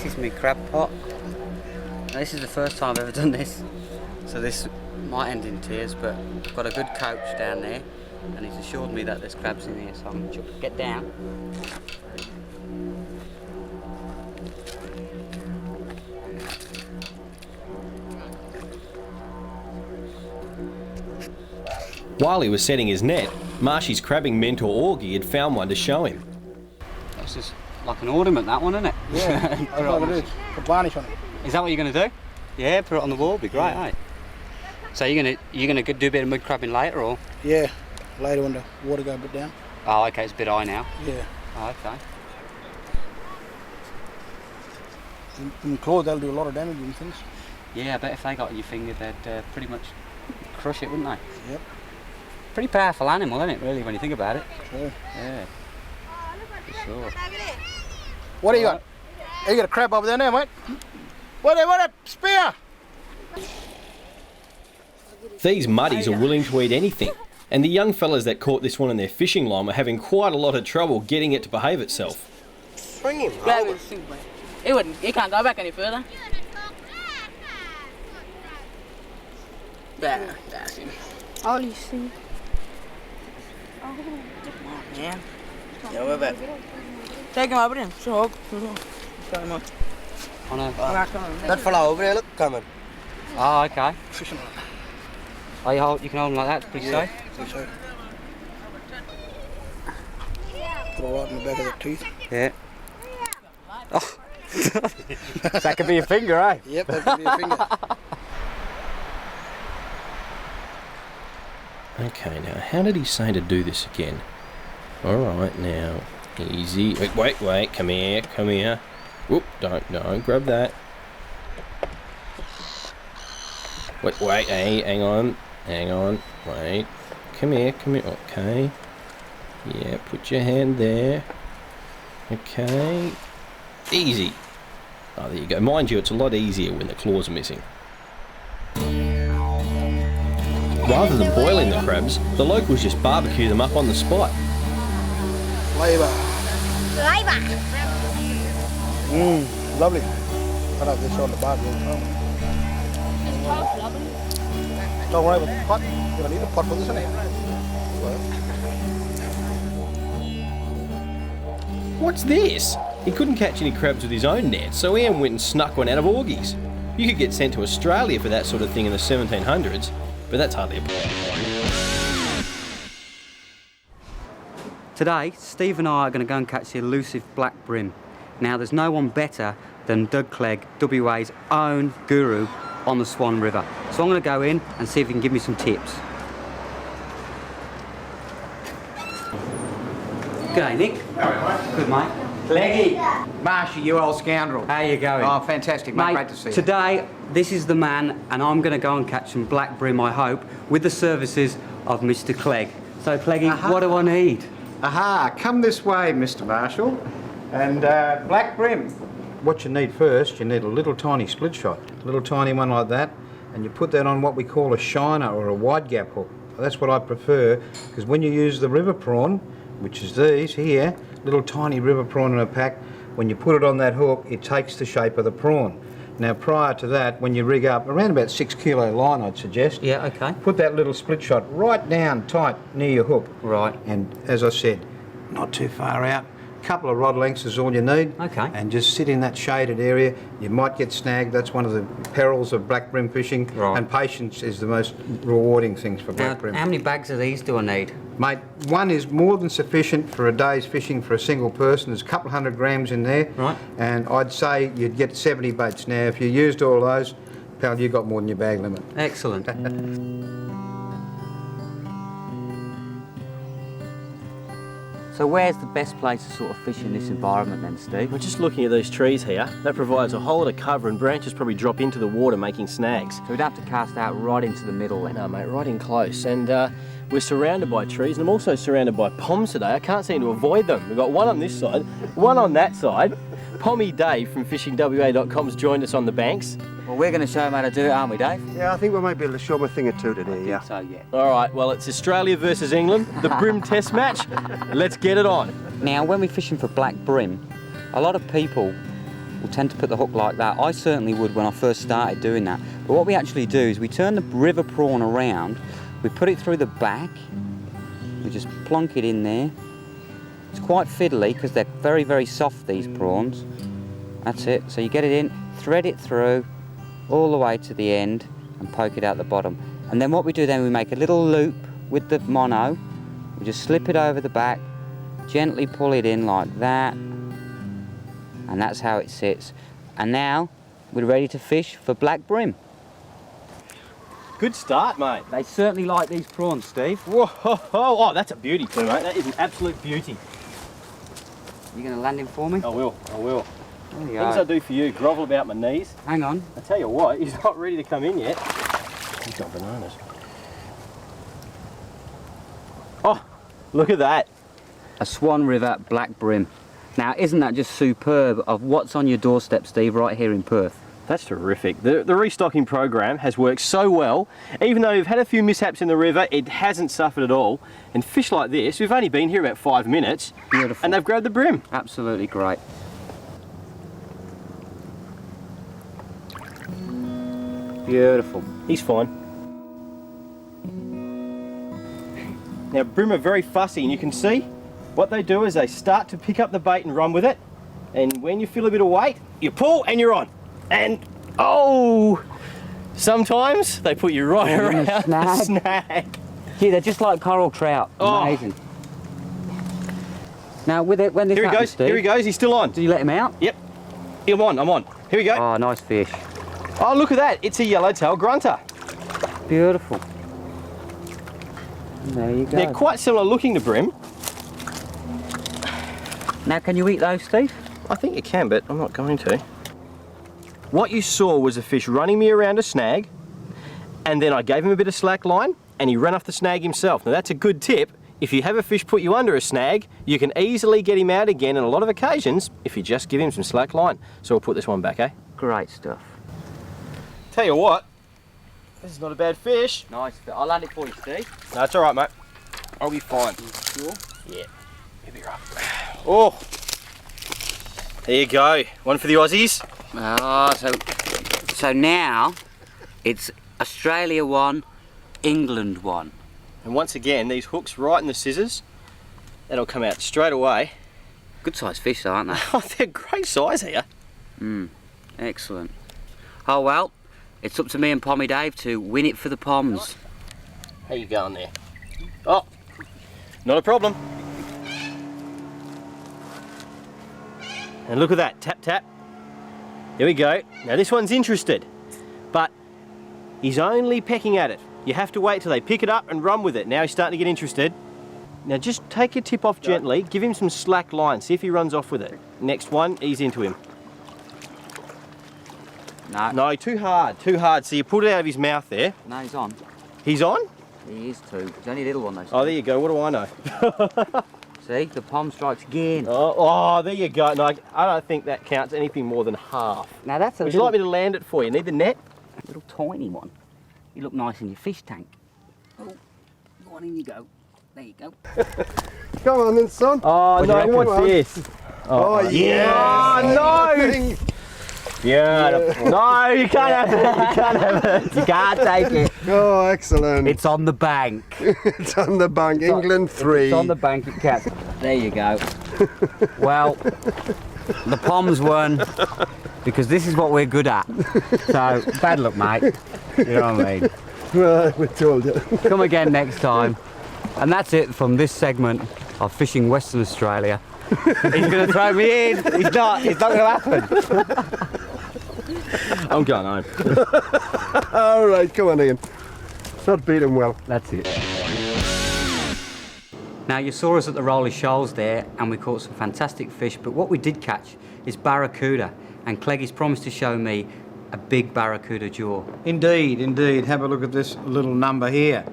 This is my crab pot. Now, this is the first time I've ever done this, so this might end in tears, but I've got a good coach down there and he's assured me that there's crabs in here, so I'm going to get down. While he was setting his net, Marshy's crabbing mentor Augie had found one to show him. That's just like an ornament, that one, isn't it? Yeah, that's what it is. Put varnish on it. Is that what you're going to do? Yeah, put it on the wall, be great, eh? So you're gonna do a bit of mud crabbing later, or? Yeah, later when the water goes a bit down. Oh, okay, it's a bit high now. Yeah. Oh, okay. In claws, they'll do a lot of damage and things. Yeah, I bet if they got on your finger, they'd pretty much crush it, wouldn't they? Yep. Pretty powerful animal, isn't it, really, when you think about it? True. Yeah. For sure. What do you got? You got a crab over there now, mate? What a spear! These muddies are willing to eat anything, and the young fellas that caught this one on their fishing line were having quite a lot of trouble getting it to behave itself. Bring him over. He can't go back any further. That's him. All you see. Yeah. Yeah, we're back. Take him over then. Show him. Show him up. On a... That fella over there, look, coming. Oh, okay. Fishing on it. Oh, you can hold them like that, it's pretty safe? Pretty safe. Put it right in the back of the teeth. Yeah. Oh. That could be a finger, eh? Yep, that could be a finger. Okay, now how did he say to do this again? Alright, now, easy. Wait, come here. Whoop, don't grab that. Wait, hey, hang on, wait. Come here, okay. Yeah, put your hand there. Okay. Easy. Oh, there you go. Mind you, it's a lot easier when the claws are missing. Rather than boiling the crabs, the locals just barbecue them up on the spot. Flavour. Lovely. I'll have this on the barbecue. Don't worry about the pot. You're going to need a pot for this, isn't it? What's this? He couldn't catch any crabs with his own net, so Ian went and snuck one out of Augie's. You could get sent to Australia for that sort of thing in the 1700s, but that's hardly a problem. Today, Steve and I are going to go and catch the elusive black brim. Now, there's no one better than Doug Clegg, WA's own guru on the Swan River. So I'm going to go in and see if he can give me some tips. G'day, Nick. How are you, mate? Good, mate. Leggy! Marshy, you old scoundrel. How you going? Oh, fantastic, mate. Great to see you. Today, this is the man, and I'm going to go and catch some black brim, I hope, with the services of Mr. Clegg. So, Cleggy, what do I need? Aha, come this way, Mr. Marshall. And black brim. What you need first, you need a little tiny split shot. A little tiny one like that. And you put that on what we call a shiner or a wide gap hook. That's what I prefer, because when you use the river prawn, which is these here, little tiny river prawn in a pack, when you put it on that hook, it takes the shape of the prawn. Now, prior to that, when you rig up, around about 6 kilo line, I'd suggest. Yeah, okay. Put that little split shot right down tight near your hook. Right. And as I said, not too far out. A couple of rod lengths is all you need. Okay. And just sit in that shaded area. You might get snagged. That's one of the perils of black brim fishing. Right. And patience is the most rewarding things for black brim. How many bags of these do I need? Mate, one is more than sufficient for a day's fishing for a single person. There's a couple 100 grams in there. Right. And I'd say you'd get 70 baits. Now, if you used all those, pal, you got more than your bag limit. Excellent. So where's the best place to sort of fish in this environment then, Steve? We're just looking at these trees here. That provides a whole lot of cover, and branches probably drop into the water, making snags. So we'd have to cast out right into the middle then? No, mate, right in close. And we're surrounded by trees, and I'm also surrounded by poms today. I can't seem to avoid them. We've got one on this side, one on that side. Pommy Dave from fishingwa.com's joined us on the banks. Well, we're going to show him how to do it, aren't we, Dave? Yeah, I think we might be able to show them a thing or two today, yeah. So, yeah. All right, well, it's Australia versus England, the Brim Test match. Let's get it on. Now, when we're fishing for black brim, a lot of people will tend to put the hook like that. I certainly would when I first started doing that. But what we actually do is we turn the river prawn around, we put it through the back, we just plonk it in there. It's quite fiddly because they're very, very soft, these prawns. That's it. So you get it in, thread it through all the way to the end and poke it out the bottom. And then what we do then, we make a little loop with the mono. We just slip it over the back, gently pull it in like that, and that's how it sits. And now we're ready to fish for black brim. Good start, mate. They certainly like these prawns, Steve. Whoa, oh, that's a beauty too, mate. That is an absolute beauty. You going to land him for me? I will. There you Things go. I do for you, grovel about my knees. Hang on. I tell you what, he's not ready to come in yet. He's got bananas. Oh, look at that. A Swan River black brim. Now, isn't that just superb of what's on your doorstep, Steve, right here in Perth? That's terrific. The restocking program has worked so well. Even though we've had a few mishaps in the river, it hasn't suffered at all. And fish like this, we've only been here about 5 minutes. Beautiful. And they've grabbed the brim. Absolutely great. Beautiful. He's fine. Now, brim are very fussy, and you can see what they do is they start to pick up the bait and run with it. And when you feel a bit of weight, you pull and you're on. And, oh, sometimes they put you right You're in a around the snag. snag. Gee, they're just like coral trout. Oh. Amazing. Now, with it, when this Here he happens, goes, Steve, here he goes, he's still on. do you let him out? Yep, I'm on. Here we go. Oh, nice fish. Oh, look at that, it's a yellowtail grunter. Beautiful. There you go. They're quite similar looking to brim. Now, can you eat those, Steve? I think you can, but I'm not going to. What you saw was a fish running me around a snag, and then I gave him a bit of slack line, and he ran off the snag himself. Now that's a good tip. If you have a fish put you under a snag, you can easily get him out again on a lot of occasions if you just give him some slack line. So we'll put this one back, eh? Great stuff. Tell you what, this is not a bad fish. Nice. I'll land it for you, Steve. No, it's all right, mate. I'll be fine. Sure. Yeah, he'll be right. Oh, there you go. One for the Aussies. Ah, so now it's Australia 1, England 1. And once again, these hooks right in the scissors, that'll come out straight away. Good sized fish, though, aren't they? Oh, they're great size here. Excellent. Oh well, it's up to me and Pommy Dave to win it for the Poms. How you going there? Oh, not a problem. And look at that, tap tap. There we go. Now this one's interested, but he's only pecking at it. You have to wait till they pick it up and run with it. Now he's starting to get interested. Now just take your tip off gently, give him some slack line, see if he runs off with it. Next one, ease into him. No, too hard. So you pulled it out of his mouth there. No, he's on. He's on? He is too. He's only a little one, though. Oh, there you go. What do I know? See, the Pom strikes again. Oh, there you go. No, I don't think that counts anything more than half. Now that's a Would you little, like me to land it for you? Need the net? little tiny one. You look nice in your fish tank. Oh, go on, in you go. There you go. Come on then, son. Oh, do you no, reckon? what's this? Oh, yeah. Oh, no! Yeah. No, you can't have it. You can't have it. You can't take it. Oh, excellent. It's on the bank. It's on the bank. England 3. It's on the bank, it counts. There you go. Well, the Poms won because this is what we're good at. So, bad luck, mate. You know what I mean? Well, we told you. Come again next time. And that's it from this segment of Fishing Western Australia. He's going to throw me in. It's not going to happen. I'm going home. All right, come on, Ian. Not beat him well. That's it. Now you saw us at the Rolly Shoals there and we caught some fantastic fish, but what we did catch is barracuda, and Cleggie's promised to show me a big barracuda jaw. Indeed, indeed. Have a look at this little number here.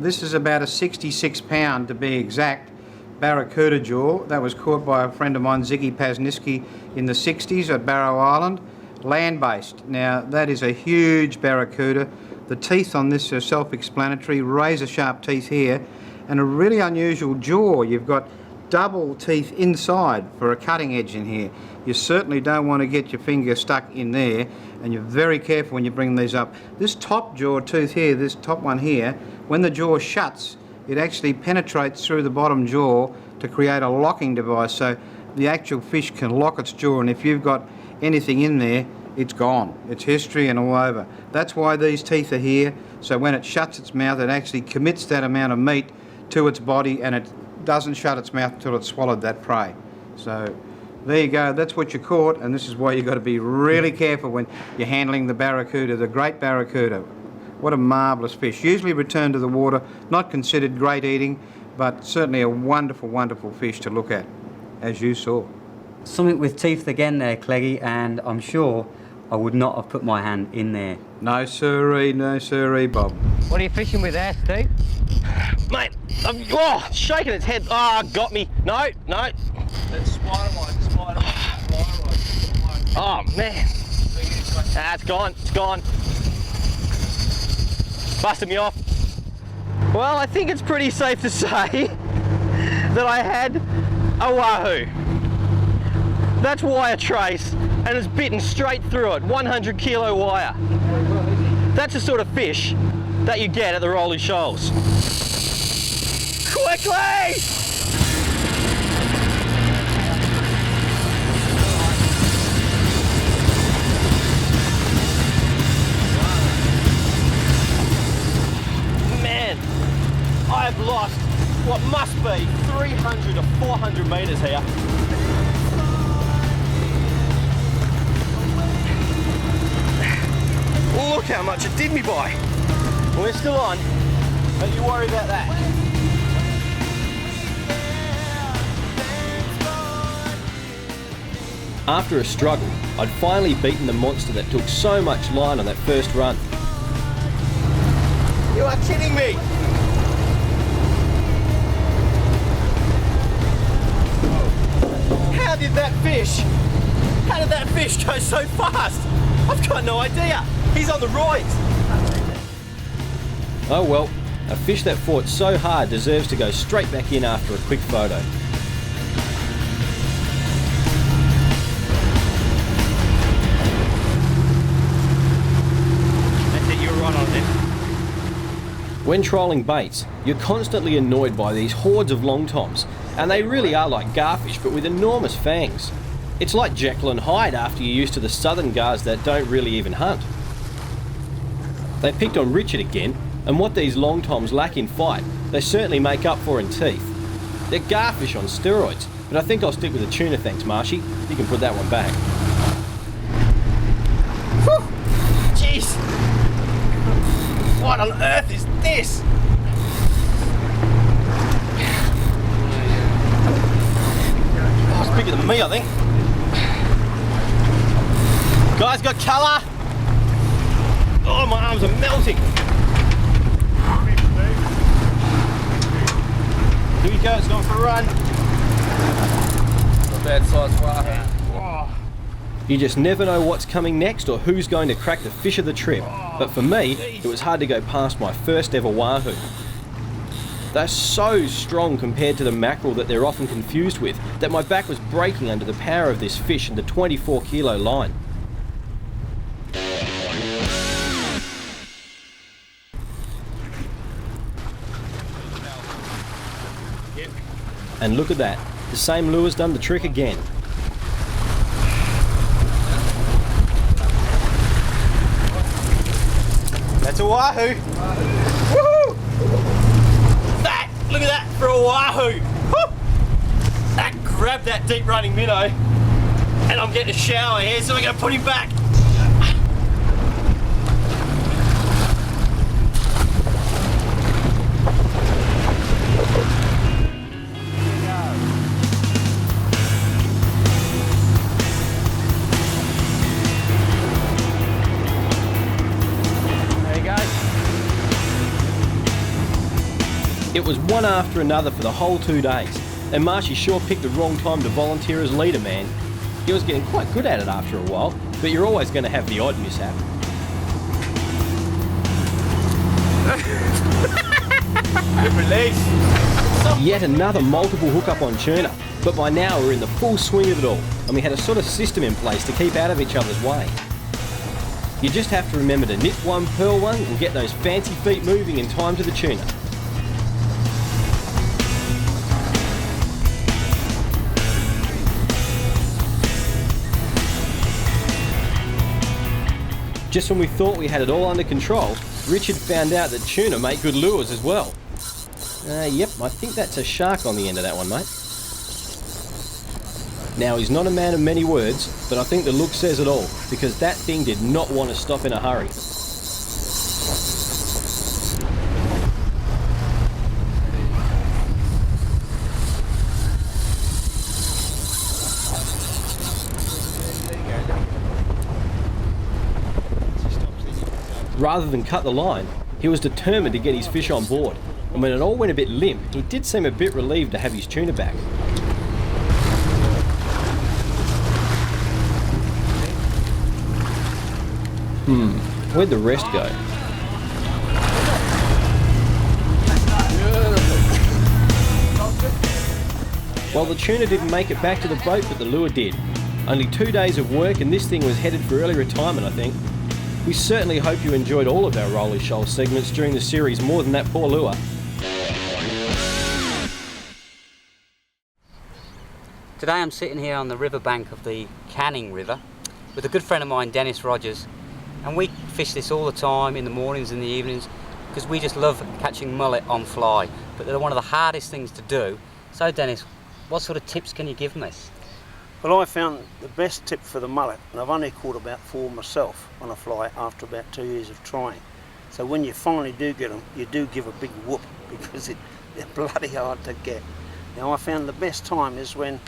This is about a 66 pound, to be exact, barracuda jaw. That was caught by a friend of mine, Ziggy Pazniski, in the 60s at Barrow Island, land-based. Now, that is a huge barracuda. The teeth on this are self-explanatory, razor-sharp teeth here, and a really unusual jaw. You've got double teeth inside for a cutting edge in here. You certainly don't want to get your finger stuck in there, and you're very careful when you bring these up. This top jaw tooth here, this top one here, when the jaw shuts, it actually penetrates through the bottom jaw to create a locking device, so the actual fish can lock its jaw, and if you've got anything in there, it's gone. It's history and all over. That's why these teeth are here, so when it shuts its mouth, it actually commits that amount of meat to its body, and it doesn't shut its mouth until it's swallowed that prey. So there you go, that's what you caught, and this is why you've got to be really careful when you're handling the barracuda, the great barracuda. What a marvellous fish. Usually returned to the water, not considered great eating, but certainly a wonderful, wonderful fish to look at, as you saw. Something with teeth again there, Cleggy, and I'm sure I would not have put my hand in there. No siree, Bob. What are you fishing with there, Steve? Mate, I'm shaking its head. Got me. No. That's spider line. Oh, man. It's gone. Busted me off. Well, I think it's pretty safe to say that I had a wahoo. That's wire trace, and it's bitten straight through it, 100 kilo wire. That's the sort of fish that you get at the Rolling Shoals. Quickly! Man, I've lost what must be 300 to 400 metres here. Look how much it did me by. We're still on, don't you worry about that. After a struggle, I'd finally beaten the monster that took so much line on that first run. You are kidding me! How did that fish go so fast? I've got no idea. He's on the roids. Oh well, a fish that fought so hard deserves to go straight back in after a quick photo. That's it, you're right on it. When trolling baits, you're constantly annoyed by these hordes of long toms, and they really are like garfish but with enormous fangs. It's like Jekyll and Hyde after you're used to the southern gars that don't really even hunt. They picked on Richard again, and what these long toms lack in fight, they certainly make up for in teeth. They're garfish on steroids, but I think I'll stick with the tuna, thanks Marshy. You can put that one back. Whew! Jeez! What on earth is this? Oh, it's bigger than me, I think. Guys, got colour? Oh, my arms are melting. Here we go, it's going for a run. Not bad size wahoo. You just never know what's coming next or who's going to crack the fish of the trip. But for me, it was hard to go past my first ever wahoo. They're so strong compared to the mackerel that they're often confused with, that my back was breaking under the power of this fish and the 24 kilo line. And look at that, the same lure's done the trick again. That's a wahoo! Woohoo! Look at that for a wahoo! Woo! That grabbed that deep running minnow, and I'm getting a shower here, so we're going to put him back. It was one after another for the whole 2 days, and Marshy sure picked the wrong time to volunteer as leader, man. He was getting quite good at it after a while, but you're always going to have the odd mishap. Good release. Yet another multiple hookup on tuna, but by now we're in the full swing of it all, and we had a sort of system in place to keep out of each other's way. You just have to remember to nip one, pearl one, and get those fancy feet moving in time to the tuna. Just when we thought we had it all under control, Richard found out that tuna make good lures as well. Yep, I think that's a shark on the end of that one, mate. Now, he's not a man of many words, but I think the look says it all, because that thing did not want to stop in a hurry. Rather than cut the line, he was determined to get his fish on board, and when it all went a bit limp, he did seem a bit relieved to have his tuna back. Where'd the rest go? Well, the tuna didn't make it back to the boat, but the lure did. Only 2 days of work and this thing was headed for early retirement, I think. We certainly hope you enjoyed all of our Rolly Shoal segments during the series more than that poor lure. Today I'm sitting here on the riverbank of the Canning River with a good friend of mine, Dennis Rogers, and we fish this all the time in the mornings and the evenings because we just love catching mullet on fly, but they're one of the hardest things to do. So Dennis, what sort of tips can you give me? Well, I found the best tip for the mullet, and I've only caught about 4 myself on a fly after about 2 years of trying. So when you finally do get them, you do give a big whoop because they're bloody hard to get. Now, I found the best time is when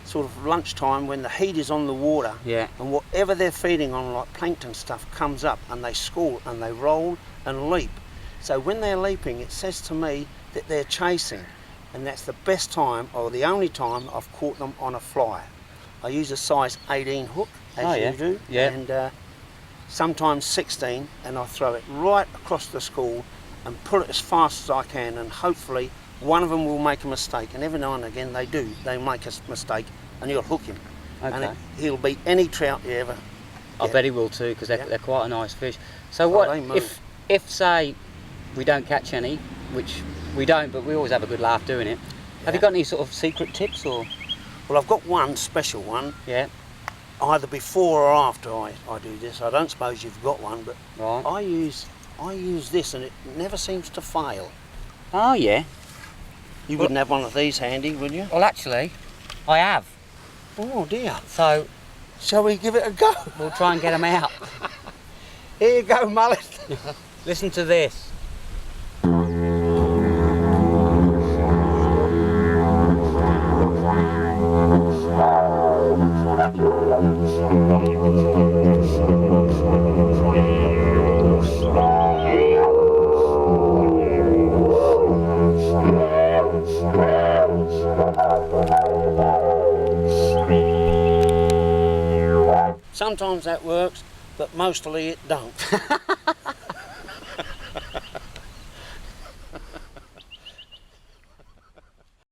sort of lunchtime, when the heat is on the water, Yeah. and whatever they're feeding on, like plankton stuff, comes up and they squall and they roll and leap. So when they're leaping, it says to me that they're chasing, and that's the best time, or the only time, I've caught them on a fly. I use a size 18 hook, as you do, and sometimes 16, and I throw it right across the school and pull it as fast as I can, and hopefully one of them will make a mistake, and every now and again they do. They make a mistake, and you'll hook him. Okay. And he'll beat any trout you ever I get. bet he will too, because they're quite a nice fish. So Oh, what they move. if say we don't catch any, which we don't, but we always have a good laugh doing it. Have you got any sort of secret tips or? Well, I've got one special one, Yeah. either before or after I do this. I don't suppose you've got one, but Right. I use this, and it never seems to fail. Oh yeah. You wouldn't have one of these handy, would you? Well, actually, I have. Oh dear. So Shall we give it a go? we'll try and get them out. Here you go, Mullet. Listen to this. Sometimes that works, but mostly it don't.